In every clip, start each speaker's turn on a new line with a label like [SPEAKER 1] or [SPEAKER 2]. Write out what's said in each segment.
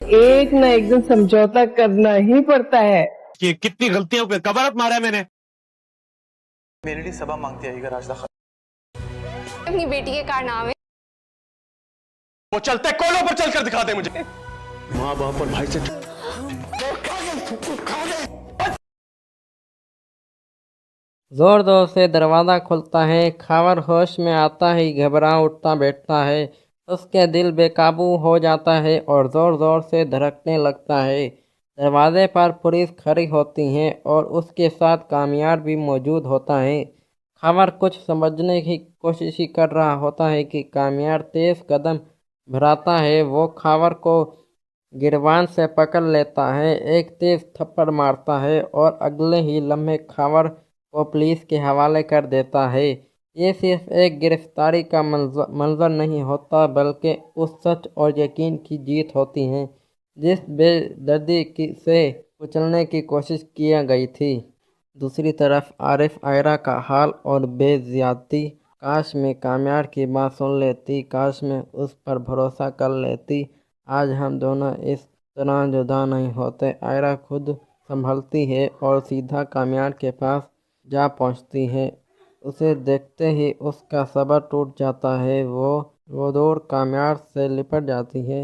[SPEAKER 1] एक न एक दिन समझौता करना ही पड़ता है।
[SPEAKER 2] कि कितनी गलतियों पे कबारत मारा है मैंने।
[SPEAKER 3] मेरे लिए सबा मांगती आएगा राजदा
[SPEAKER 4] अपनी बेटी के कारनामे
[SPEAKER 2] वो चलते कोलों पर चलकर दिखा दे मुझे।
[SPEAKER 5] माँ बाप और भाई से
[SPEAKER 6] जोर जोर से दरवाज़ा खुलता है। खावर होश में आता ही घबरा उठता बैठता है। उसके दिल बेकाबू हो जाता है और ज़ोर ज़ोर से धड़कने लगता है। दरवाजे पर पुलिस खड़ी होती है और उसके साथ कामयार भी मौजूद होता है। खावर कुछ समझने की कोशिश ही कर रहा होता है कि कामयार तेज़ कदम भराता है। वो खावर को गिरबान से पकड़ लेता है, एक तेज़ थप्पड़ मारता है और अगले ही लम्हे खावर को पुलिस के हवाले कर देता है। ये सिर्फ एक गिरफ्तारी का मंजर नहीं होता, बल्कि उस सच और यकीन की जीत होती है जिस बेदर्दी से कुचलने की कोशिश किया गई थी। दूसरी तरफ आरिफ आयरा का हाल और बेज़्यादती। काश मैं कामयार की बात सुन लेती, काश मैं उस पर भरोसा कर लेती, आज हम दोनों इस तरह जुदा नहीं होते। आयरा खुद संभलती है और सीधा कामयार के पास जा पहुंचती है। उसे देखते ही उसका सब्र टूट जाता है। वो दौड़ कामयार से लिपट जाती है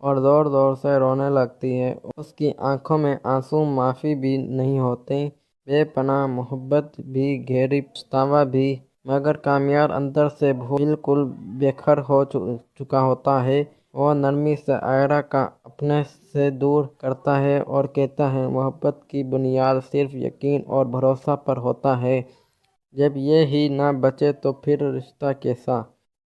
[SPEAKER 6] और ज़ोर ज़ोर से रोने लगती है। उसकी आंखों में आंसू माफ़ी भी नहीं होते, बेपनाह मोहब्बत भी, गहरी पछतावा भी। मगर कामयार अंदर से बिल्कुल बेखर हो चुका होता है। वो नरमी से आयरा का अपने से दूर करता है और कहता है, मोहब्बत की बुनियाद सिर्फ यकीन और भरोसा पर होता है। जब ये ही ना बचे तो फिर रिश्ता कैसा।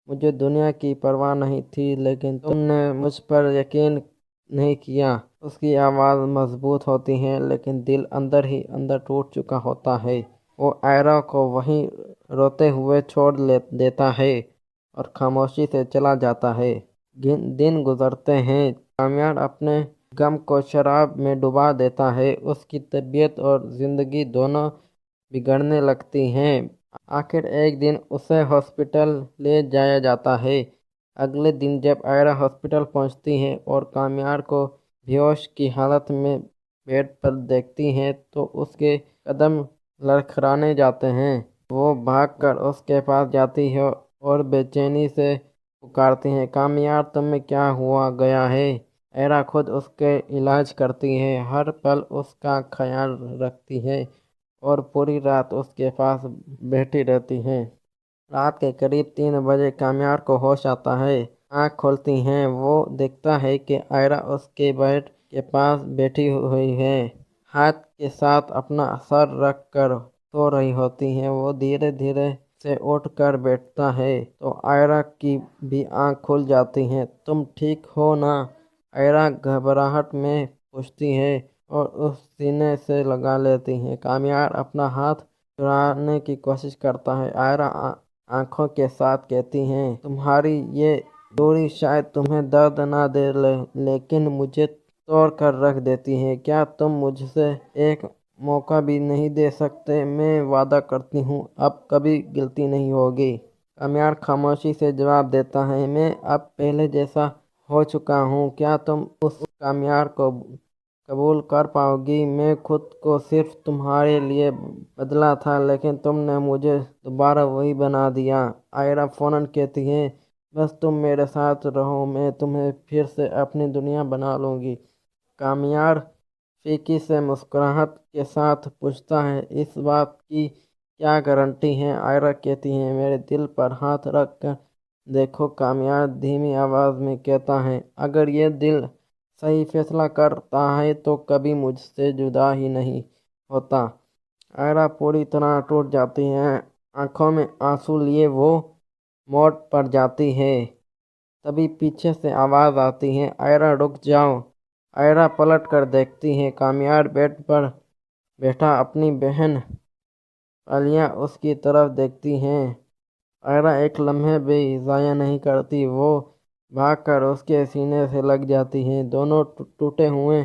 [SPEAKER 6] मुझे दुनिया की परवाह नहीं थी, लेकिन तुमने मुझ पर यकीन नहीं किया। उसकी आवाज़ मजबूत होती है, लेकिन दिल अंदर ही अंदर टूट चुका होता है। वो आयरा को वहीं रोते हुए छोड़ देता है और खामोशी से चला जाता है। दिन गुजरते हैं। कामयार अपने गम को शराब में डुबा देता है। उसकी तबीयत और ज़िंदगी दोनों बिगड़ने लगती हैं। आखिर एक दिन उसे हॉस्पिटल ले जाया जाता है। अगले दिन जब आयरा हॉस्पिटल पहुंचती है और कामयार को बेहोश की हालत में बेड पर देखती है तो उसके कदम लड़खड़ाने जाते हैं। वो भागकर उसके पास जाती है और बेचैनी से पुकारती हैं, कामयार तुम्हें क्या हुआ गया है। आयरा खुद उसके इलाज करती है, हर पल उसका ख्याल रखती है और पूरी रात उसके पास बैठी रहती हैं। रात के करीब 3 बजे कामयार को होश आता है। आँख खोलती हैं, वो देखता है कि आयरा उसके बेड के पास बैठी हुई है, हाथ के साथ अपना सर रख कर सो रही होती है। वो धीरे धीरे से उठकर बैठता है तो आयरा की भी आँख खुल जाती हैं। तुम ठीक हो ना? आयरा घबराहट में पूछती है और उस सीने से लगा लेती है। कामयार अपना हाथ छुड़ाने की कोशिश करता है। आयरा आंखों के साथ कहती हैं, तुम्हारी ये दूरी शायद तुम्हें दर्द ना दे लेकिन मुझे तोड़ कर रख देती है। क्या तुम मुझसे एक मौका भी नहीं दे सकते? मैं वादा करती हूँ अब कभी गलती नहीं होगी। कामयार खामोशी से जवाब देता है, मैं अब पहले जैसा हो चुका हूँ। क्या तुम उस कामयार को कबूल कर पाओगी? मैं खुद को सिर्फ तुम्हारे लिए बदला था, लेकिन तुमने मुझे दोबारा वही बना दिया। आयरा फौरन कहती है, बस तुम मेरे साथ रहो, मैं तुम्हें फिर से अपनी दुनिया बना लूँगी। कामयार फीकी से मुस्कुराहट के साथ पूछता है, इस बात की क्या गारंटी है? आयरा कहती है, मेरे दिल पर हाथ रख कर देखो। कामयार धीमी आवाज़ में कहता है, अगर ये दिल सही फैसला करता है तो कभी मुझसे जुदा ही नहीं होता। आयरा पूरी तरह टूट जाती है। आंखों में आंसू लिए वो मोड़ पर जाती है। तभी पीछे से आवाज़ आती है, आयरा रुक जाओ। आयरा पलट कर देखती है, कामयार बेड पर बैठा अपनी बहन आलिया उसकी तरफ देखती हैं। आयरा एक लम्हे भी ज़ाया नहीं करती, वो भागकर उसके सीने से लग जाती हैं। दोनों टूटे हुए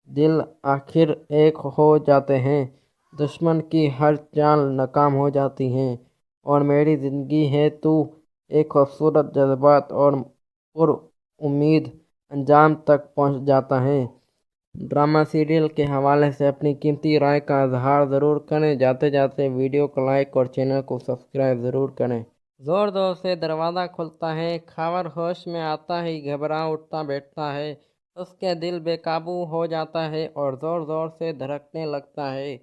[SPEAKER 6] दिल आखिर एक हो जाते हैं। दुश्मन की हर चाल नाकाम हो जाती है और मेरी ज़िंदगी है तू एक खूबसूरत जज्बात और पुर उम्मीद अंजाम तक पहुंच जाता है। ड्रामा सीरियल के हवाले से अपनी कीमती राय का इजहार ज़रूर करें। जाते जाते वीडियो को लाइक और चैनल को सब्सक्राइब ज़रूर करें। ज़ोर ज़ोर से दरवाज़ा खुलता है, खावर होश में आता ही घबरा उठता बैठता है। उसके दिल बेकाबू हो जाता है और ज़ोर ज़ोर से धड़कने लगता है।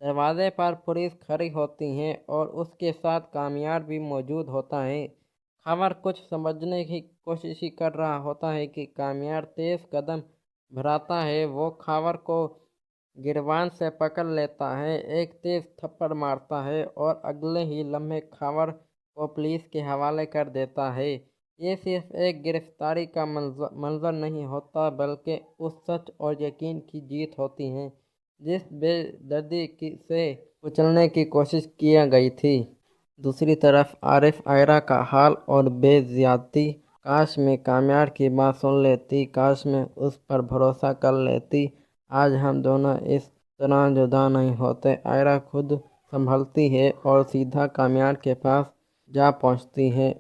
[SPEAKER 6] दरवाजे पर पुलिस खड़ी होती है और उसके साथ कामयार भी मौजूद होता है। खावर कुछ समझने की कोशिश ही कर रहा होता है कि कामयार तेज़ कदम भराता है। वो खावर को गिरबान से पकड़ लेता है, एक तेज थप्पड़ मारता है और अगले ही लम्हे खावर को पुलिस के हवाले कर देता है। ये सिर्फ एक गिरफ्तारी का मंजर नहीं होता, बल्कि उस सच और यकीन की जीत होती है जिस बेदर्दी से कुचलने की कोशिश किया गई थी। दूसरी तरफ आरिफ आयरा का हाल और बेज़्यादती। काश मैं कामयार की बात सुन लेती, काश मैं उस पर भरोसा कर लेती। आज हम दोनों इस तरह जुदा नहीं होते। आयरा खुद संभलती है और सीधा कामयार के पास जा पहुंचती है।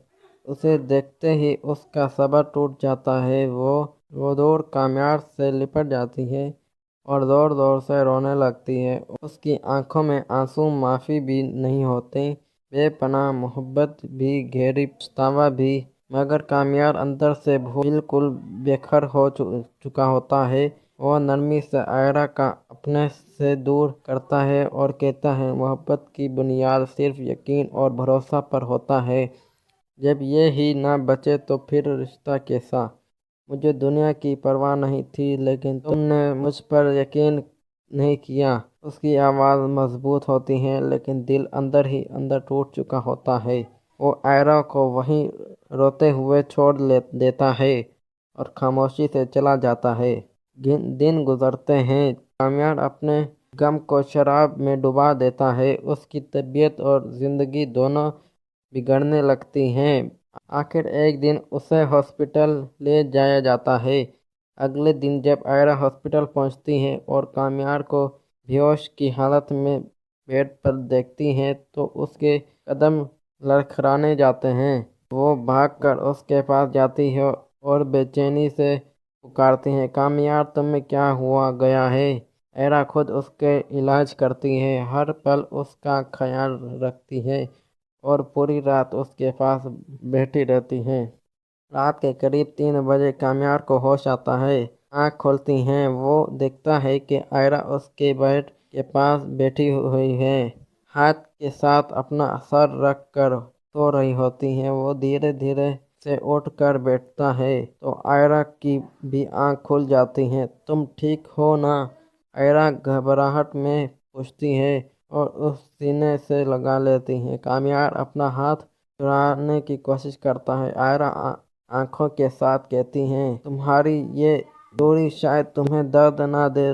[SPEAKER 6] उसे देखते ही उसका सब्र टूट जाता है। वो दौड़ कामयार से लिपट जाती है और ज़ोर ज़ोर से रोने लगती है। उसकी आंखों में आंसू माफ़ी भी नहीं होते, बेपनाह मोहब्बत भी, गहरी पछतावा भी। मगर कामयार अंदर से बिल्कुल बेखर हो चुका होता है। वो नरमी से आयरा का अपने से दूर करता है और कहता है, मोहब्बत की बुनियाद सिर्फ यकीन और भरोसा पर होता है। जब ये ही ना बचे तो फिर रिश्ता कैसा। मुझे दुनिया की परवाह नहीं थी, लेकिन तुमने मुझ पर यकीन नहीं किया। उसकी आवाज़ मजबूत होती है, लेकिन दिल अंदर ही अंदर टूट चुका होता है। वो आयरा को वहीं रोते हुए छोड़ देता है और खामोशी से चला जाता है। दिन गुजरते हैं। कामयार अपने गम को शराब में डुबा देता है। उसकी तबीयत और ज़िंदगी दोनों बिगड़ने लगती हैं। आखिर एक दिन उसे हॉस्पिटल ले जाया जाता है। अगले दिन जब आयरा हॉस्पिटल पहुंचती है और कामयार को बेहोश की हालत में बेड पर देखती है तो उसके कदम लड़खड़ाने जाते हैं। वो भागकर उसके पास जाती है और बेचैनी से पुकारती है, कामयार तुम्हें क्या हुआ गया है। आयरा खुद उसके इलाज करती है, हर पल उसका ख्याल रखती है और पूरी रात उसके पास बैठी रहती है। रात के करीब 3 बजे कामयार को होश आता है। आँख खोलती हैं, वो देखता है कि आयरा उसके बेड के पास बैठी हुई है, हाथ के साथ अपना सर रख कर सो रही होती है। वो धीरे धीरे से उठकर बैठता है तो आयरा की भी आँख खुल जाती हैं। तुम ठीक हो ना? आयरा घबराहट में पूछती है और उस सीने से लगा लेती है। कामयार अपना हाथ छुड़ाने की कोशिश करता है। आयरा आंखों के साथ कहती हैं, तुम्हारी ये दूरी शायद तुम्हें दर्द ना दे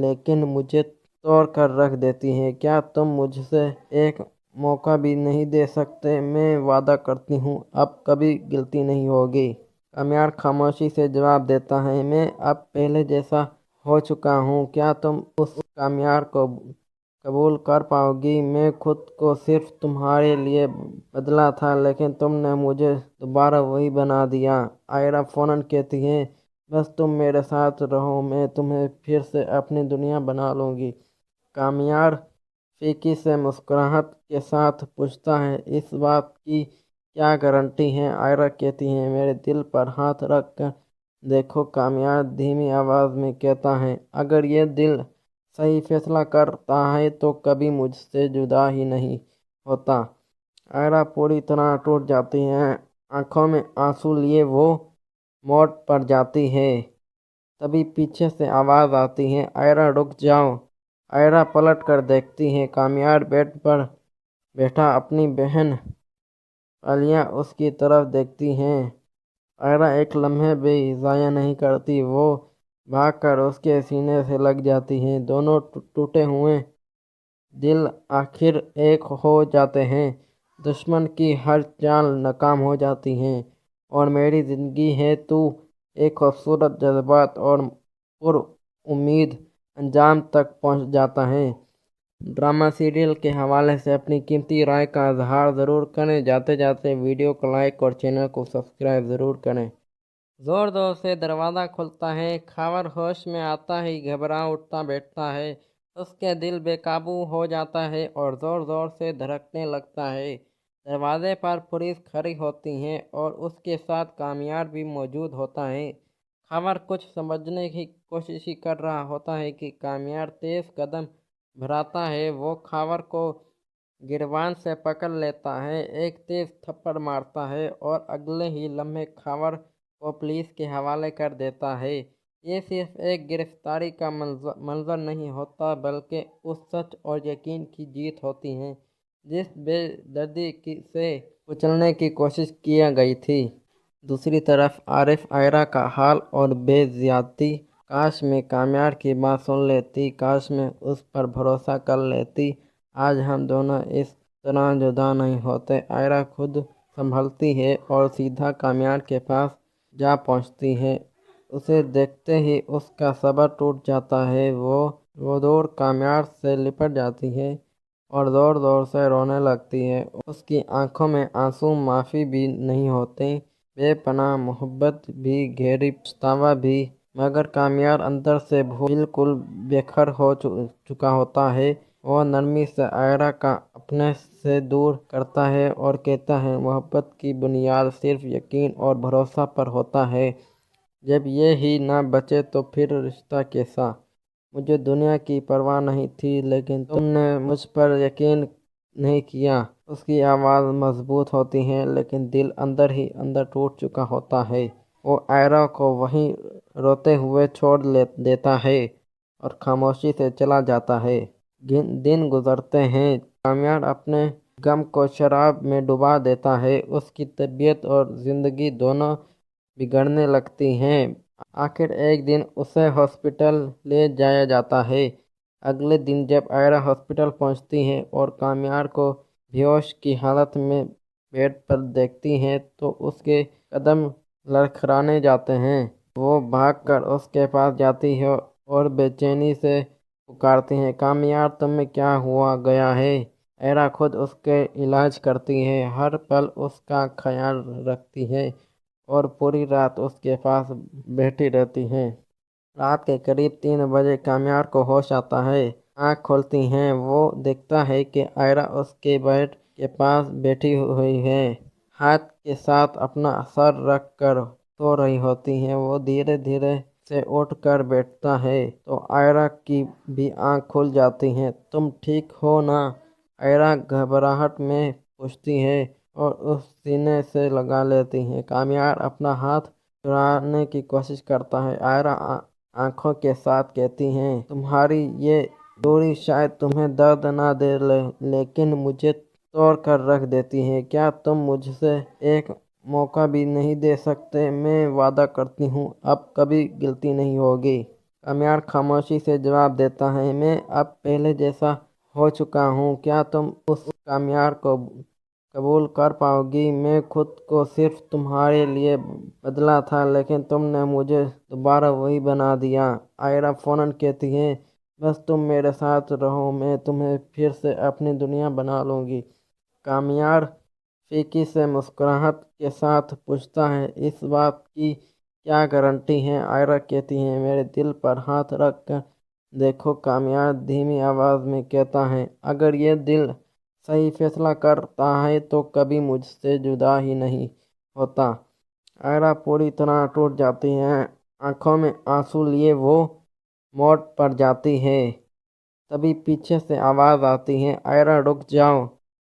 [SPEAKER 6] लेकिन मुझे तोड़ कर रख देती है। क्या तुम मुझसे एक मौका भी नहीं दे सकते? मैं वादा करती हूँ अब कभी गलती नहीं होगी। कामयार खामोशी से जवाब देता है, मैं अब पहले जैसा हो चुका हूँ। क्या तुम उस कामयार को कबूल कर पाओगी? मैं खुद को सिर्फ तुम्हारे लिए बदला था, लेकिन तुमने मुझे दोबारा वही बना दिया। आयरा फौरन कहती है, बस तुम मेरे साथ रहो, मैं तुम्हें फिर से अपनी दुनिया बना लूँगी। कामयार फीकी से मुस्कुराहट के साथ पूछता है, इस बात की क्या गारंटी है? आयरा कहती है, मेरे दिल पर हाथ रख कर देखो। कामयार धीमी आवाज़ में कहता है, अगर ये दिल सही फैसला करता है तो कभी मुझसे जुदा ही नहीं होता। आयरा पूरी तरह टूट जाती है। आंखों में आंसू लिए वो मोड़ पर जाती है। तभी पीछे से आवाज़ आती है, आयरा रुक जाओ। आयरा पलट कर देखती है, कामयार बेड पर बैठा अपनी बहन आलिया उसकी तरफ देखती हैं। आयरा एक लम्हे भी ज़ाया नहीं करती, वो भागकर उसके सीने से लग जाती हैं। दोनों टूटे हुए दिल आखिर एक हो जाते हैं। दुश्मन की हर चाल नाकाम हो जाती है और मेरी ज़िंदगी है तू एक खूबसूरत जज्बात और पुर उम्मीद अंजाम तक पहुंच जाता है। ड्रामा सीरियल के हवाले से अपनी कीमती राय का इजहार ज़रूर करें। जाते जाते वीडियो को लाइक और चैनल को सब्सक्राइब ज़रूर करें। जोर जोर से दरवाज़ा खुलता है। खावर होश में आता ही घबरा उठता बैठता है। उसके दिल बेकाबू हो जाता है और ज़ोर ज़ोर से धड़कने लगता है। दरवाजे पर पुलिस खड़ी होती है और उसके साथ कामयार भी मौजूद होता है। खावर कुछ समझने की कोशिश ही कर रहा होता है कि कामयार तेज़ कदम भराता है। वो खावर को गिरबान से पकड़ लेता है, एक तेज थप्पड़ मारता है और अगले ही लम्हे खावर को पुलिस के हवाले कर देता है। ये सिर्फ एक गिरफ्तारी का मंजर नहीं होता, बल्कि उस सच और यकीन की जीत होती है जिस बेदर्दी से कुचलने की कोशिश किया गई थी। दूसरी तरफ आरिफ आयरा का हाल और बेज़्यादती। काश मैं कामयार की बात सुन लेती, काश मैं उस पर भरोसा कर लेती। आज हम दोनों इस तरह जुदा नहीं होते। आयरा खुद संभलती है और सीधा कामयार के पास जा पहुंचती है। उसे देखते ही उसका सब्र टूट जाता है। वो दौड़ कामयार से लिपट जाती है और ज़ोर ज़ोर से रोने लगती है। उसकी आंखों में आंसू माफ़ी भी नहीं होते, बेपनाह मोहब्बत भी, गहरी पछतावा भी। मगर कामयार अंदर से बिल्कुल बेखर हो चुका होता है। वो नरमी से आयरा का अपने से दूर करता है और कहता है, मोहब्बत की बुनियाद सिर्फ यकीन और भरोसा पर होता है। जब ये ही ना बचे तो फिर रिश्ता कैसा। मुझे दुनिया की परवाह नहीं थी, लेकिन तुमने मुझ पर यकीन नहीं किया। उसकी आवाज़ मजबूत होती है, लेकिन दिल अंदर ही अंदर टूट चुका होता है। वो आयरा को वहीं रोते हुए छोड़ देता है और खामोशी से चला जाता है। दिन गुजरते हैं। कामयार अपने गम को शराब में डुबा देता है। उसकी तबीयत और ज़िंदगी दोनों बिगड़ने लगती हैं। आखिर एक दिन उसे हॉस्पिटल ले जाया जाता है। अगले दिन जब आयरा हॉस्पिटल पहुंचती है और कामयार को बेहोश की हालत में बेड पर देखती है तो उसके कदम लड़खड़ाने जाते हैं। वो भागकर उसके पास जाती है और बेचैनी से पुकारती है, कामयार तुम्हें क्या हुआ गया है। आयरा खुद उसके इलाज करती है, हर पल उसका ख्याल रखती है और पूरी रात उसके पास बैठी रहती हैं। रात के करीब 3 बजे कामयार को होश आता है। आँख खोलती हैं, वो देखता है कि आयरा उसके बेड के पास बैठी हुई है, हाथ के साथ अपना सर रख कर सो रही होती है। वो धीरे धीरे से उठकर बैठता है तो आयरा की भी आँख खुल जाती हैं। तुम ठीक हो ना? आयरा घबराहट में पूछती है और उस सीने से लगा लेती है। कामयार अपना हाथ छुड़ाने की कोशिश करता है। आयरा आंखों के साथ कहती हैं, तुम्हारी ये दूरी शायद तुम्हें दर्द ना दे लेकिन मुझे तोड़ कर रख देती है। क्या तुम मुझसे एक मौका भी नहीं दे सकते? मैं वादा करती हूँ अब कभी गलती नहीं होगी। कामयार खामोशी से जवाब देता है, मैं अब पहले जैसा हो चुका हूँ। क्या तुम उस कामयार को कबूल कर पाओगी? मैं खुद को सिर्फ तुम्हारे लिए बदला था, लेकिन तुमने मुझे दोबारा वही बना दिया। आयरा फौरन कहती है, बस तुम मेरे साथ रहो, मैं तुम्हें फिर से अपनी दुनिया बना लूँगी। कामयार फीकी से मुस्कुराहट के साथ पूछता है, इस बात की क्या गारंटी है? आयरा कहती है, मेरे दिल पर हाथ रख कर देखो। कामयार धीमी आवाज़ में कहता है, अगर ये दिल सही फैसला करता है तो कभी मुझसे जुदा ही नहीं होता। आयरा पूरी तरह टूट जाती है। आंखों में आंसू लिए वो मोड़ पर जाती है। तभी पीछे से आवाज़ आती है, आयरा रुक जाओ।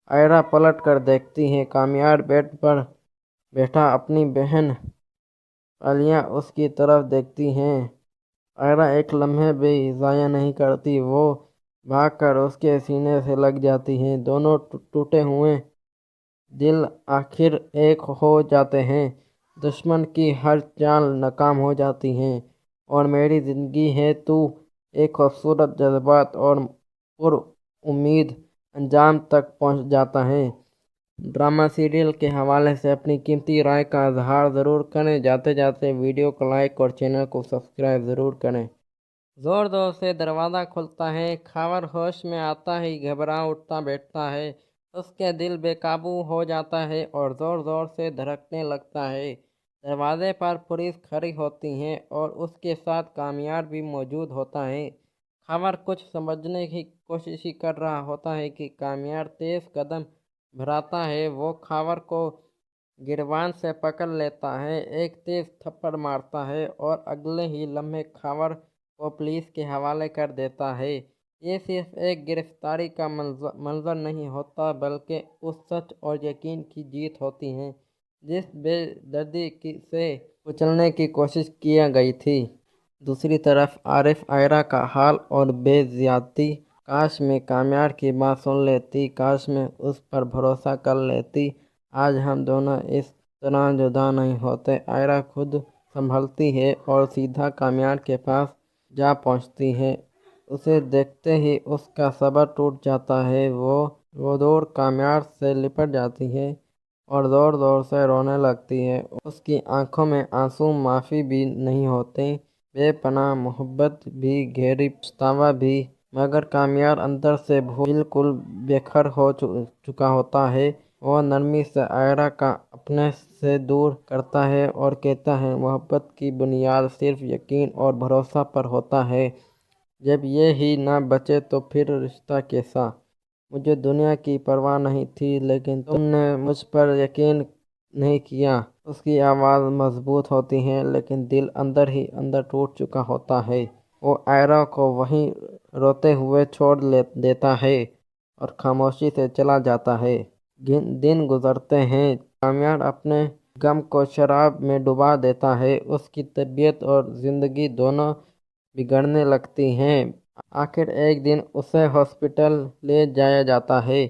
[SPEAKER 6] आयरा पलट कर देखती है, कामयार बेड पर बैठा अपनी बहन आलिया उसकी तरफ देखती हैं। आयरा एक लम्हे भी ज़ाया नहीं करती, वो भागकर उसके सीने से लग जाती हैं। दोनों टूटे हुए दिल आखिर एक हो जाते हैं। दुश्मन की हर चाल नाकाम हो जाती है और मेरी ज़िंदगी है तू एक खूबसूरत जज्बात और पुर उम्मीद अंजाम तक पहुंच जाता है। ड्रामा सीरियल के हवाले से अपनी कीमती राय का इजहार ज़रूर करें। जाते जाते वीडियो को लाइक और चैनल को सब्सक्राइब ज़रूर करें। ज़ोर ज़ोर से दरवाज़ा खुलता है। खावर होश में आता ही घबरा उठता बैठता है। उसके दिल बेकाबू हो जाता है और ज़ोर ज़ोर से धड़कने लगता है। दरवाजे पर पुलिस खड़ी होती है और उसके साथ कामयार भी मौजूद होता है। खबर कुछ समझने की कोशिश ही कर रहा होता है कि कामयार तेज कदम बढ़ाता है। वो खबर को गिरबान से पकड़ लेता है, एक तेज थप्पड़ मारता है और अगले ही लम्हे खबर को पुलिस के हवाले कर देता है। ये सिर्फ एक गिरफ्तारी का मंजर नहीं होता, बल्कि उस सच और यकीन की जीत होती है जिस बेदर्दी से कुचलने की कोशिश किया गई थी। दूसरी तरफ आरिफ आयरा का हाल और बेज़्यादती। काश मैं कामयार की बात सुन लेती, काश मैं उस पर भरोसा कर लेती। आज हम दोनों इस तरह जुदा नहीं होते। आयरा खुद संभलती है और सीधा कामयार के पास जा पहुंचती है। उसे देखते ही उसका सब्र टूट जाता है। वो दौड़ कामयार से लिपट जाती है और ज़ोर ज़ोर से रोने लगती है। उसकी आंखों में आंसू माफ़ी भी नहीं होते, बेपनाह मोहब्बत भी, गहरी पछतावा भी। मगर कामयार अंदर से बिल्कुल बेखर हो चुका होता है। वो नरमी से आयरा का अपने से दूर करता है और कहता है, मोहब्बत की बुनियाद सिर्फ यकीन और भरोसा पर होता है। जब ये ही ना बचे तो फिर रिश्ता कैसा। मुझे दुनिया की परवाह नहीं थी, लेकिन तुमने मुझ पर यकीन नहीं किया। उसकी आवाज़ मजबूत होती है, लेकिन दिल अंदर ही अंदर टूट चुका होता है। वो आयरा को वहीं रोते हुए छोड़ देता है और खामोशी से चला जाता है। दिन गुजरते हैं। कामयार अपने गम को शराब में डुबा देता है। उसकी तबीयत और ज़िंदगी दोनों बिगड़ने लगती हैं। आखिर एक दिन उसे हॉस्पिटल ले जाया जाता है।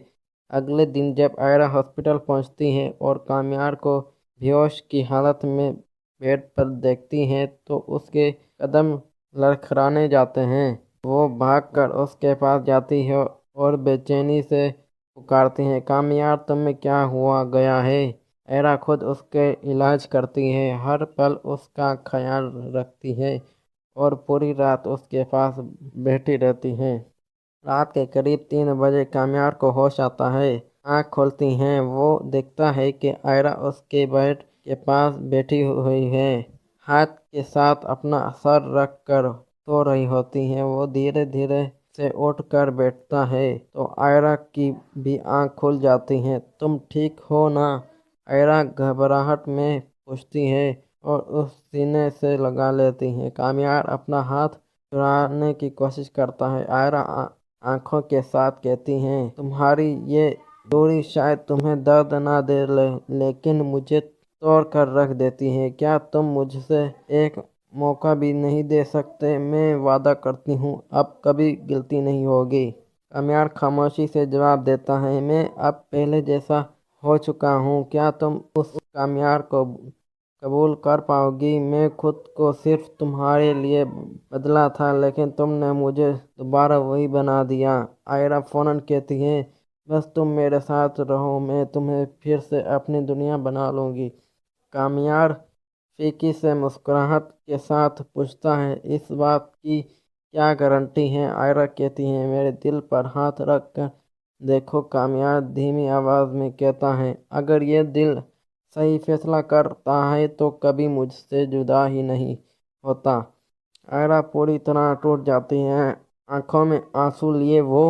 [SPEAKER 6] अगले दिन जब आयरा हॉस्पिटल पहुंचती है और कामयार को बेहोश की हालत में बेड पर देखती है तो उसके कदम लड़खड़ाने जाते हैं। वो भागकर उसके पास जाती है और बेचैनी से पुकारती है, कामयार तुम्हें क्या हुआ गया है। आयरा खुद उसके इलाज करती है, हर पल उसका ख्याल रखती है और पूरी रात उसके पास बैठी रहती हैं। रात के करीब 3 बजे कामयार को होश आता है। आँख खोलती हैं, वो देखता है कि आयरा उसके बेड के पास बैठी हुई है, हाथ के साथ अपना सर रख कर सो रही होती है। वो धीरे धीरे से उठ कर बैठता है तो आयरा की भी आँख खुल जाती हैं। तुम ठीक हो ना? आयरा घबराहट में पूछती है और उस सीने से लगा लेती है। कामयार अपना हाथ छुड़ाने की कोशिश करता है। आयरा आंखों के साथ कहती हैं, तुम्हारी ये दूरी शायद तुम्हें दर्द ना दे लेकिन मुझे तोड़ कर रख देती है। क्या तुम मुझसे एक मौका भी नहीं दे सकते? मैं वादा करती हूँ अब कभी गलती नहीं होगी। कामयार खामोशी से जवाब देता है, मैं अब पहले जैसा हो चुका हूँ। क्या तुम उस कामयार को कबूल कर पाओगी? मैं खुद को सिर्फ तुम्हारे लिए बदला था, लेकिन तुमने मुझे दोबारा वही बना दिया। आयरा फौरन कहती है, बस तुम मेरे साथ रहो, मैं तुम्हें फिर से अपनी दुनिया बना लूँगी। कामयार फीकी से मुस्कुराहट के साथ पूछता है, इस बात की क्या गारंटी है? आयरा कहती है, मेरे दिल पर हाथ रख कर देखो। कामयार धीमी आवाज़ में कहता है, अगर ये दिल सही फैसला करता है तो कभी मुझसे जुदा ही नहीं होता। आयरा पूरी तरह टूट जाती है, आंखों में आंसू लिए वो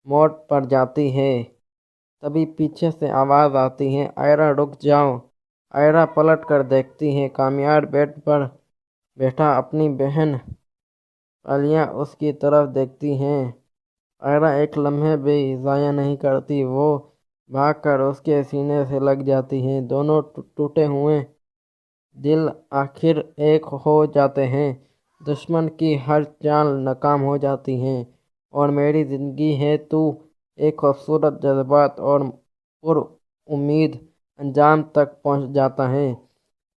[SPEAKER 6] मोड़ पर जाती है। तभी पीछे से आवाज़ आती है, आयरा रुक जाओ। आयरा पलट कर देखती है, कामयार बेड पर बैठा अपनी बहन आलिया उसकी तरफ देखती हैं। आयरा एक लम्हे भी ज़ाया नहीं करती, वो भागकर उसके सीने से लग जाती है। दोनों टूटे हुए दिल आखिर एक हो जाते हैं। दुश्मन की हर चाल नाकाम हो जाती है और मेरी ज़िंदगी है तू एक खूबसूरत जज्बात और पुर उम्मीद अंजाम तक पहुंच जाता है।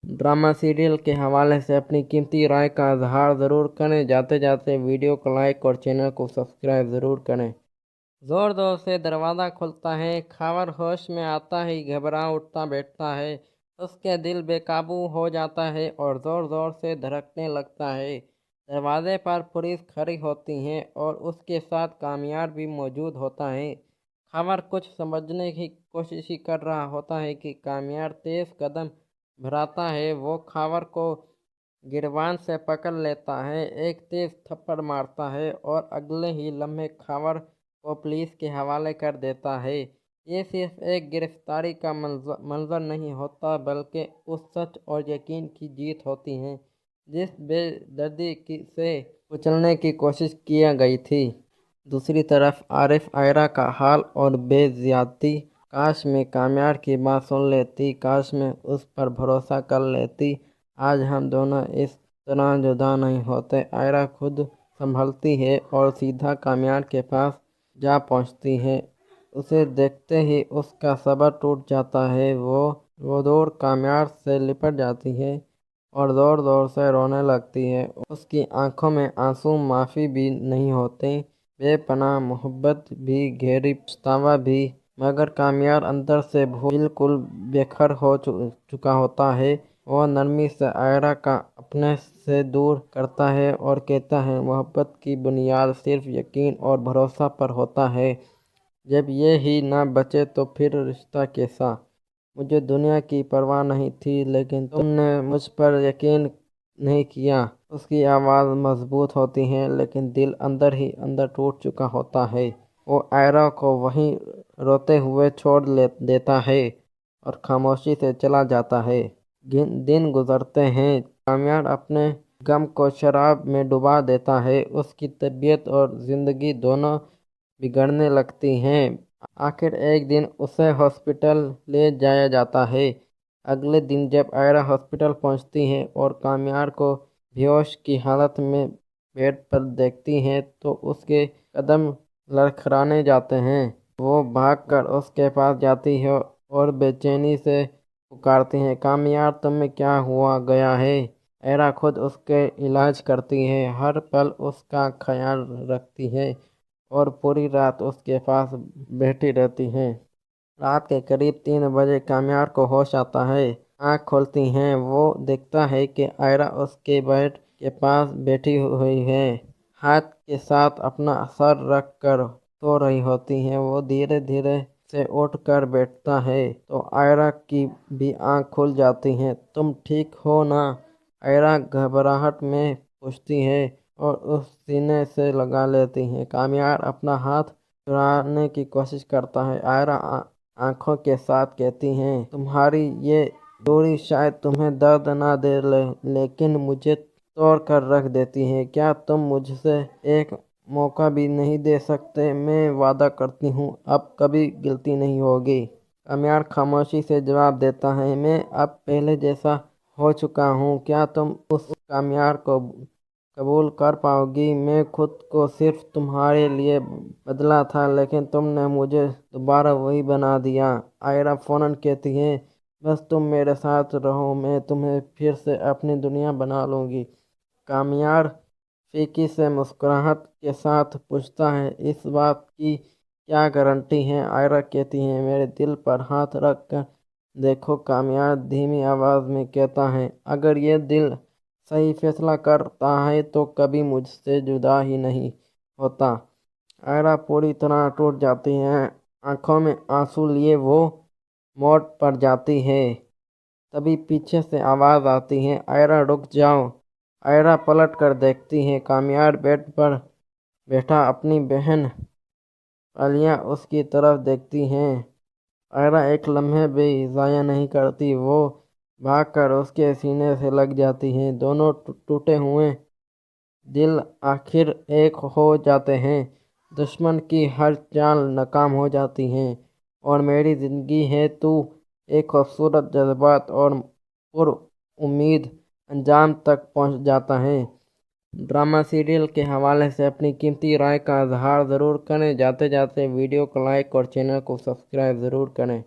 [SPEAKER 6] ड्रामा सीरियल के हवाले से अपनी कीमती राय का इजहार ज़रूर करें। जाते जाते वीडियो को लाइक और चैनल को सब्सक्राइब ज़रूर करें। जोर जोर से दरवाज़ा खुलता है। खबर होश में आता ही घबरा उठता बैठता है। उसके दिल बेकाबू हो जाता है और ज़ोर ज़ोर से धड़कने लगता है। दरवाजे पर पुलिस खड़ी होती है और उसके साथ कामयार भी मौजूद होता है। खबर कुछ समझने की कोशिश ही कर रहा होता है कि कामयार तेज़ कदम भराता है वो खावर को गिरबान से पकड़ लेता है, एक तेज थप्पड़ मारता है और अगले ही लम्हे खावर को पुलिस के हवाले कर देता है। ये सिर्फ एक गिरफ्तारी का मंजर नहीं होता, बल्कि उस सच और यकीन की जीत होती है जिस बेदर्दी से कुचलने की कोशिश किया गई थी। दूसरी तरफ आरिफ आयरा का हाल और बेज़्यादती। काश मैं कामयार की बात सुन लेती, काश मैं उस पर भरोसा कर लेती। आज हम दोनों इस तरह जुदा नहीं होते। आयरा खुद संभलती है और सीधा कामयार के पास जा पहुंचती है। उसे देखते ही उसका सब्र टूट जाता है। वो दौड़ कामयार से लिपट जाती है और ज़ोर ज़ोर से रोने लगती है। उसकी आंखों में आंसू माफ़ी भी नहीं होते, बेपनाह मोहब्बत भी, गहरी पछतावा भी। मगर कामयार अंदर से बिल्कुल बेखर हो चुका होता है। वो नरमी से आयरा का अपने से दूर करता है और कहता है, मोहब्बत की बुनियाद सिर्फ यकीन और भरोसा पर होता है। जब ये ही ना बचे तो फिर रिश्ता कैसा। मुझे दुनिया की परवाह नहीं थी, लेकिन तुमने मुझ पर यकीन नहीं किया। उसकी आवाज़ मजबूत होती है, लेकिन दिल अंदर ही अंदर टूट चुका होता है। वो आयरा को वहीं रोते हुए छोड़ देता है और खामोशी से चला जाता है। दिन गुजरते हैं। कामयार अपने गम को शराब में डुबा देता है। उसकी तबीयत और ज़िंदगी दोनों बिगड़ने लगती हैं। आखिर एक दिन उसे हॉस्पिटल ले जाया जाता है। अगले दिन जब आयरा हॉस्पिटल पहुंचती है और कामयार को बेहोश की हालत में बेड पर देखती है तो उसके कदम लड़खड़ाने जाते हैं। वो भागकर उसके पास जाती है और बेचैनी से पुकारती है, कामयार तुम्हें क्या हुआ गया है। आयरा खुद उसके इलाज करती है, हर पल उसका ख्याल रखती है और पूरी रात उसके पास बैठी रहती हैं। रात के करीब 3 बजे कामयार को होश आता है। आँख खोलती हैं, वो देखता है कि आयरा उसके बेड के पास बैठी हुई है, हाथ के साथ अपना सर रख कर सो रही होती है। वो धीरे धीरे से उठ कर बैठता है तो आयरा की भी आँख खुल जाती हैं। तुम ठीक हो ना? आयरा घबराहट में पूछती है और उस सीने से लगा लेती है। कामयार अपना हाथ छुड़ाने की कोशिश करता है। आयरा आंखों के साथ कहती हैं, तुम्हारी ये दूरी शायद तुम्हें दर्द ना दे लेकिन मुझे तोड़ कर रख देती है। क्या तुम मुझसे एक मौका भी नहीं दे सकते? मैं वादा करती हूँ अब कभी गलती नहीं होगी। कामयार खामोशी से जवाब देता है, मैं अब पहले जैसा हो चुका हूँ। क्या तुम उस कामयार को कबूल कर पाओगी? मैं खुद को सिर्फ तुम्हारे लिए बदला था, लेकिन तुमने मुझे दोबारा वही बना दिया। आयरा फौरन कहती है, बस तुम मेरे साथ रहो, मैं तुम्हें फिर से अपनी दुनिया बना लूँगी। कामयार फीकी से मुस्कुराहट के साथ पूछता है, इस बात की क्या गारंटी है? आयरा कहती है, मेरे दिल पर हाथ रख कर देखो। कामयार धीमी आवाज़ में कहता है, अगर ये दिल सही फैसला करता है तो कभी मुझसे जुदा ही नहीं होता। आयरा पूरी तरह टूट जाती है। आंखों में आंसू लिए वो मोड़ पर जाती है। तभी पीछे से आवाज़ आती है, आयरा रुक जाओ। आयरा पलट कर देखती है, कामयार बेड पर बैठा अपनी बहन आलिया उसकी तरफ देखती हैं। आयरा एक लम्हे भी ज़ाया नहीं करती, वो भागकर उसके सीने से लग जाती हैं। दोनों टूटे हुए दिल आखिर एक हो जाते हैं। दुश्मन की हर चाल नाकाम हो जाती है और मेरी ज़िंदगी है तू एक खूबसूरत जज्बात और पुर उम्मीद अंजाम तक पहुंच जाता है। ड्रामा सीरियल के हवाले से अपनी कीमती राय का इजहार ज़रूर करें। जाते जाते वीडियो को लाइक और चैनल को सब्सक्राइब ज़रूर करें।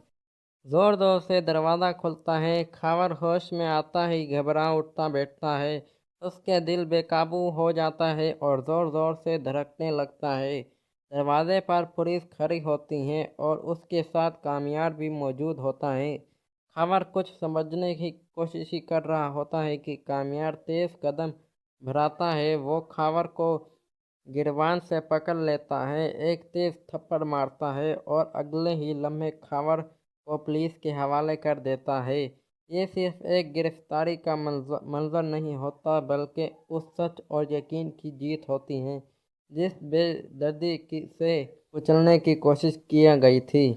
[SPEAKER 6] जोर जोर से दरवाज़ा खुलता है। खावर होश में आता ही घबरा उठता बैठता है। उसके दिल बेकाबू हो जाता है और ज़ोर ज़ोर से धड़कने लगता है। दरवाजे पर पुलिस खड़ी होती है और उसके साथ कामयार भी मौजूद होता है। खावर कुछ समझने की कोशिश ही कर रहा होता है कि कामयार तेज़ कदम भराता है। वो खावर को गिरबान से पकड़ लेता है, एक तेज़ थप्पड़ मारता है और अगले ही लम्हे खावर को पुलिस के हवाले कर देता है। یہ صرف ایک گرفتاری کا منظر نہیں ہوتا بلکہ اس سچ اور یقین کی جیت ہوتی ہے جس بے دردی سے کچلنے کی کوشش کیا گئی تھی۔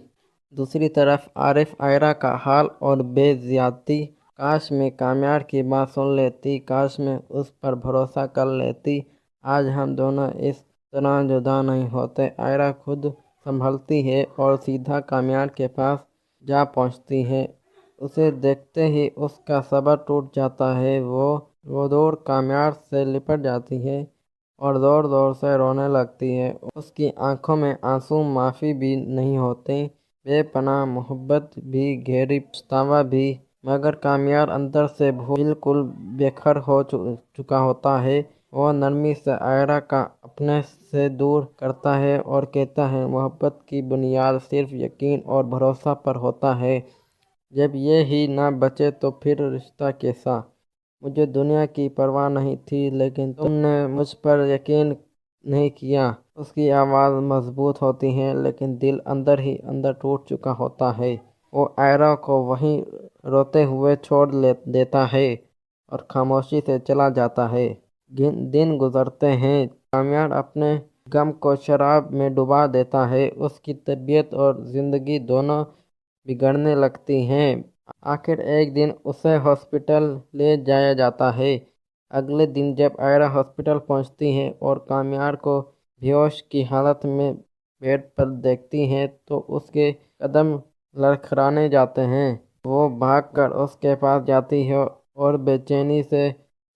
[SPEAKER 6] دوسری طرف عارف عائرہ کا حال اور بے زیادتی، کاش میں کامیار کی بات سن لیتی، کاش میں اس پر بھروسہ کر لیتی، آج ہم دونوں اس طرح جدا نہیں ہوتے۔ عائرہ خود سنبھلتی ہے اور سیدھا کامیار کے پاس جا پہنچتی ہے۔ اسے دیکھتے ہی اس کا صبر ٹوٹ جاتا ہے، وہ دور کامیار سے لپٹ جاتی ہے اور زور زور سے رونے لگتی ہے۔ اس کی آنکھوں میں آنسو معافی بھی نہیں ہوتے، بے پناہ محبت بھی، گہری پچھتاوا بھی، مگر کامیار اندر سے بالکل بکھر ہو چکا ہوتا ہے۔ وہ نرمی سے عائرہ کا اپنے سے دور کرتا ہے اور کہتا ہے، محبت کی بنیاد صرف یقین اور بھروسہ پر ہوتا ہے، جب یہ ہی نہ بچے تو پھر رشتہ کیسا؟ مجھے دنیا کی پرواہ نہیں تھی لیکن تم نے مجھ پر یقین نہیں کیا۔ اس کی آواز مضبوط ہوتی ہے لیکن دل اندر ہی اندر ٹوٹ چکا ہوتا ہے۔ وہ عائرہ کو وہیں روتے ہوئے چھوڑ دیتا ہے اور خاموشی سے چلا جاتا ہے۔ دن گزرتے ہیں، کامیار اپنے غم کو شراب میں ڈبا دیتا ہے، اس کی طبیعت اور زندگی دونوں بگڑنے لگتی ہیں۔ آخر ایک دن اسے ہاسپٹل لے جایا جاتا ہے۔ اگلے دن جب عائرہ ہاسپٹل پہنچتی ہے اور کامیار کو بے ہوش کی حالت میں بیڈ پر دیکھتی ہے تو اس کے قدم لڑکھڑانے جاتے ہیں۔ وہ بھاگ کر اس کے پاس جاتی ہے اور بے چینی سے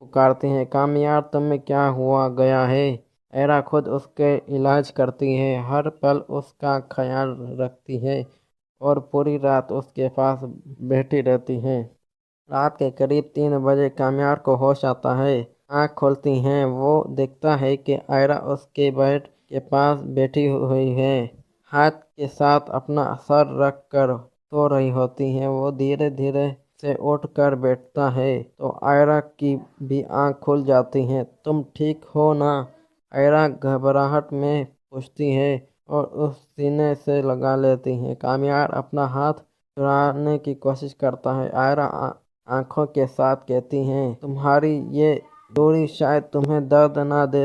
[SPEAKER 6] پکارتی ہے، کامیار تمہیں کیا ہوا گیا ہے؟ عائرہ خود اس کے علاج کرتی ہے، ہر پل اس کا خیال رکھتی ہے اور پوری رات اس کے پاس بیٹھی رہتی ہے۔ رات کے قریب 3 بجے کامیار کو ہوش آتا ہے۔ آنکھ کھولتی ہے، وہ دیکھتا ہے کہ عائرہ اس کے بیڈ کے پاس بیٹھی ہوئی ہے، ہاتھ کے ساتھ اپنا سر رکھ کر سو رہی ہوتی ہے۔ وہ دھیرے دھیرے سے اٹھ کر بیٹھتا ہے تو عائرہ کی بھی آنکھ کھل جاتی ہے۔ تم ٹھیک ہو نا؟ عائرہ گھبراہٹ میں پوچھتی ہے اور اس سینے سے لگا لیتی ہے۔ کامیار اپنا ہاتھ چھڑانے کی کوشش کرتا ہے۔ عائرہ آنکھوں کے ساتھ کہتی ہے، تمہاری یہ دوری شاید تمہیں درد نہ دے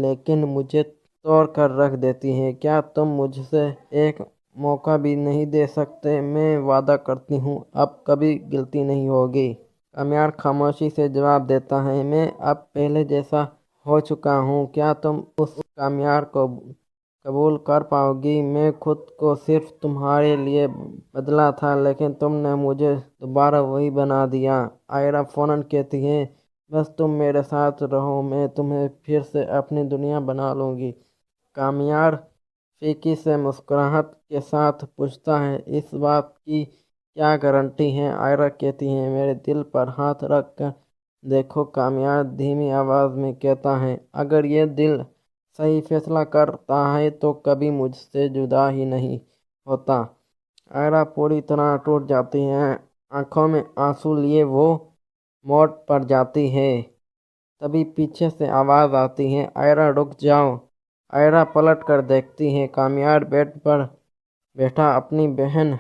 [SPEAKER 6] لیکن مجھے توڑ کر رکھ دیتی ہے۔ کیا تم مجھ سے ایک موقع بھی نہیں دے سکتے؟ میں وعدہ کرتی ہوں اب کبھی غلطی نہیں ہوگی۔ کامیار خاموشی سے جواب دیتا ہے، میں اب پہلے جیسا ہو چکا ہوں، کیا تم اس کامیار کو قبول کر پاؤ گی؟ میں خود کو صرف تمہارے لیے بدلا تھا لیکن تم نے مجھے دوبارہ وہی بنا دیا۔ عائرہ فوراً کہتی ہے، بس تم میرے ساتھ رہو، میں تمہیں پھر سے اپنی دنیا بنا لوں گی۔ کامیار پھیکی سے مسکراہٹ کے ساتھ پوچھتا ہے، اس بات کی کیا گارنٹی ہے؟ عائرہ کہتی ہے، میرے دل پر ہاتھ رکھ کر دیکھو۔ کامیار دھیمی آواز میں کہتا ہے، اگر یہ دل صحیح فیصلہ کرتا ہے تو کبھی مجھ سے جدا ہی نہیں ہوتا۔ عائرہ پوری طرح ٹوٹ جاتی ہے، آنکھوں میں آنسو لیے وہ موڑ پر جاتی ہے۔ تبھی پیچھے سے آواز آتی ہے، عائرہ رک جاؤ۔ عائرہ پلٹ کر دیکھتی ہے، کامیار بیڈ پر بیٹھا، اپنی بہن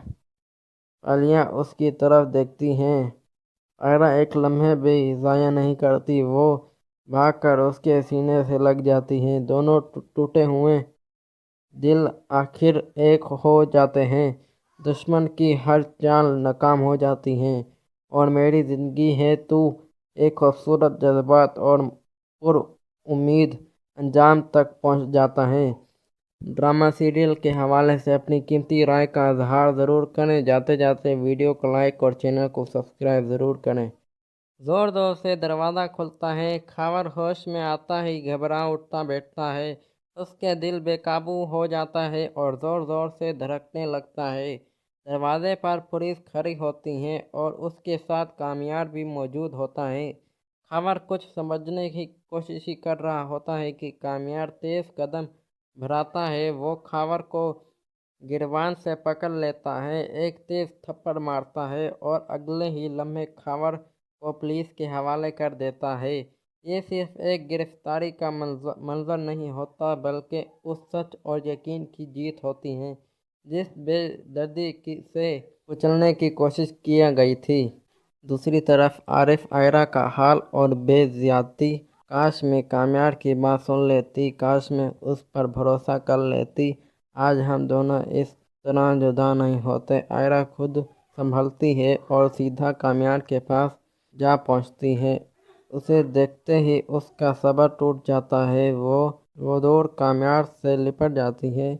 [SPEAKER 6] عالیہ اس کی طرف دیکھتی ہے۔ عائرہ ایک لمحہ بھی ضائع نہیں کرتی، وہ بھاگ کر اس کے سینے سے لگ جاتی ہے۔ دونوں ٹوٹے ہوئے دل آخر ایک ہو جاتے ہیں، دشمن کی ہر چال ناکام ہو جاتی ہے اور میری زندگی ہے تو ایک خوبصورت جذبات اور پر امید انجام تک پہنچ جاتا ہے۔ ڈرامہ سیریل کے حوالے سے اپنی قیمتی رائے کا اظہار ضرور کریں۔ جاتے جاتے ویڈیو کو لائک اور چینل کو سبسکرائب ضرور کریں۔ زور زور سے دروازہ کھلتا ہے، خاور ہوش میں آتا ہی گھبرا اٹھتا بیٹھتا ہے، اس کے دل بے قابو ہو جاتا ہے اور زور زور سے دھڑکنے لگتا ہے۔ دروازے پر پولیس کھڑی ہوتی ہے اور اس کے ساتھ کامیار بھی موجود ہوتا ہے۔ خاور کچھ سمجھنے کی کوشش ہی کر رہا ہوتا ہے کہ کامیار تیز قدم بڑھاتا ہے۔ وہ خاور کو گریبان سے پکڑ لیتا ہے، ایک تیز تھپڑ مارتا ہے اور اگلے ہی لمحے خاور کو پولیس کے حوالے کر دیتا ہے۔ یہ صرف ایک گرفتاری کا منظر نہیں ہوتا بلکہ اس سچ اور یقین کی جیت ہوتی ہے جس بے دردی سے کچلنے کی کوشش کیا گئی تھی۔ दूसरी तरफ आरिफ आयरा का हाल और बेज़्यादती। काश मैं कामयार की बात सुन लेती, काश मैं उस पर भरोसा कर लेती। आज हम दोनों इस तरह जुदा नहीं होते। आयरा खुद संभलती है और सीधा कामयार के पास जा पहुंचती है। उसे देखते ही उसका सब्र टूट जाता है। वो दौड़ कामयार से लिपट जाती है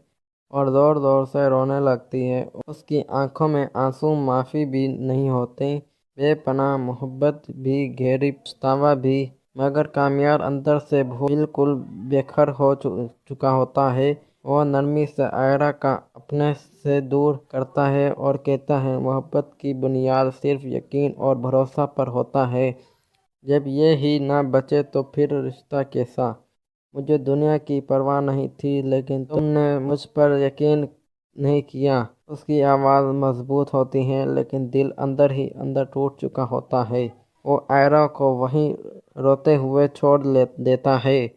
[SPEAKER 6] और ज़ोर ज़ोर से रोने लगती है। उसकी आंखों में आंसू माफ़ी भी नहीं होते, बेपनाह मोहब्बत भी, गहरी पछतावा भी। मगर कामयार अंदर से बिल्कुल बेखर हो चुका होता है। वो नरमी से आयरा का अपने से दूर करता है और कहता है, मोहब्बत की बुनियाद सिर्फ यकीन और भरोसा पर होता है। जब ये ही ना बचे तो फिर रिश्ता कैसा। मुझे दुनिया की परवाह नहीं थी, लेकिन तुमने मुझ पर यकीन नहीं किया। उसकी आवाज़ मजबूत होती है, लेकिन दिल अंदर ही अंदर टूट चुका होता है। वो आयरा को वहीं रोते हुए छोड़ देता है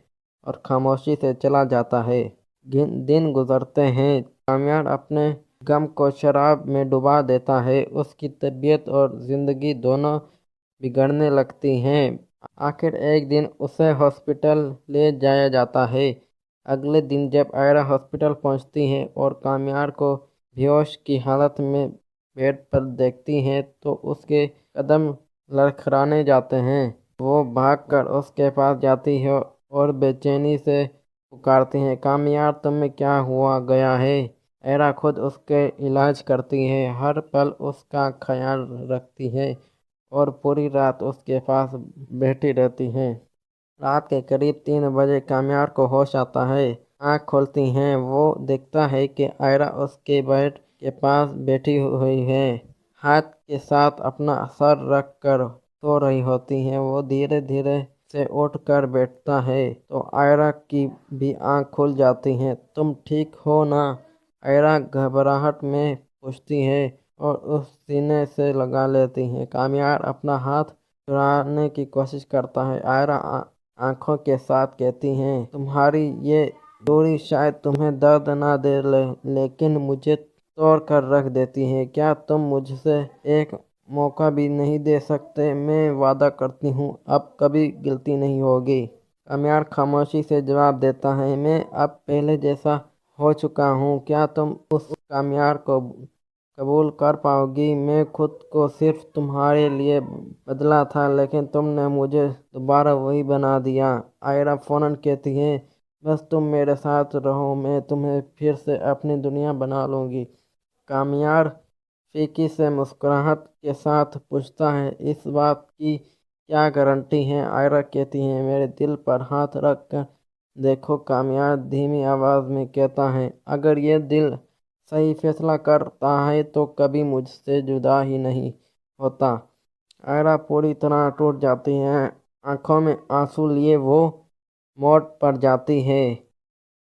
[SPEAKER 6] और खामोशी से चला जाता है। दिन गुजरते हैं। कामयार अपने गम को शराब में डुबा देता है। उसकी तबीयत और ज़िंदगी दोनों बिगड़ने लगती हैं। आखिर एक दिन उसे हॉस्पिटल ले जाया जाता है। अगले दिन जब आयरा हॉस्पिटल पहुंचती है और कामयार को बेहोश की हालत में बेड पर देखती है तो उसके कदम लड़खड़ाने जाते हैं। वो भागकर उसके पास जाती है और बेचैनी से पुकारती है, कामयार तुम्हें क्या हुआ गया है। आयरा खुद उसके इलाज करती है, हर पल उसका ख्याल रखती है और पूरी रात उसके पास बैठी रहती हैं। रात के करीब 3 बजे कामयार को होश आता है। आँख खोलती हैं, वो देखता है कि आयरा उसके बेड के पास बैठी हुई है, हाथ के साथ अपना सर रख कर सो रही होती है। वो धीरे धीरे से उठ कर बैठता है तो आयरा की भी आँख खुल जाती हैं। तुम ठीक हो ना? आयरा घबराहट में पूछती है और उस सीने से लगा लेती है। कामयार अपना हाथ छुड़ाने की कोशिश करता है। आयरा आंखों के साथ कहती हैं, तुम्हारी ये दूरी शायद तुम्हें दर्द ना दे लेकिन मुझे तोड़ कर रख देती है। क्या तुम मुझसे एक मौका भी नहीं दे सकते? मैं वादा करती हूँ अब कभी गलती नहीं होगी। कामयार खामोशी से जवाब देता है, मैं अब पहले जैसा हो चुका हूँ। क्या तुम उस कामयार को कबूल कर पाओगी? मैं खुद को सिर्फ तुम्हारे लिए बदला था, लेकिन तुमने मुझे दोबारा वही बना दिया। आयरा फौरन कहती है, बस तुम मेरे साथ रहो, मैं तुम्हें फिर से अपनी दुनिया बना लूँगी। कामयार फीकी से मुस्कुराहट के साथ पूछता है, इस बात की क्या गारंटी है? आयरा कहती है, मेरे दिल पर हाथ रख कर देखो। कामयार धीमी आवाज़ में कहता है, अगर ये दिल सही फैसला करता है तो कभी मुझसे जुदा ही नहीं होता। आयरा पूरी तरह टूट जाती है। आंखों में आंसू लिए वो मोड़ पर जाती है।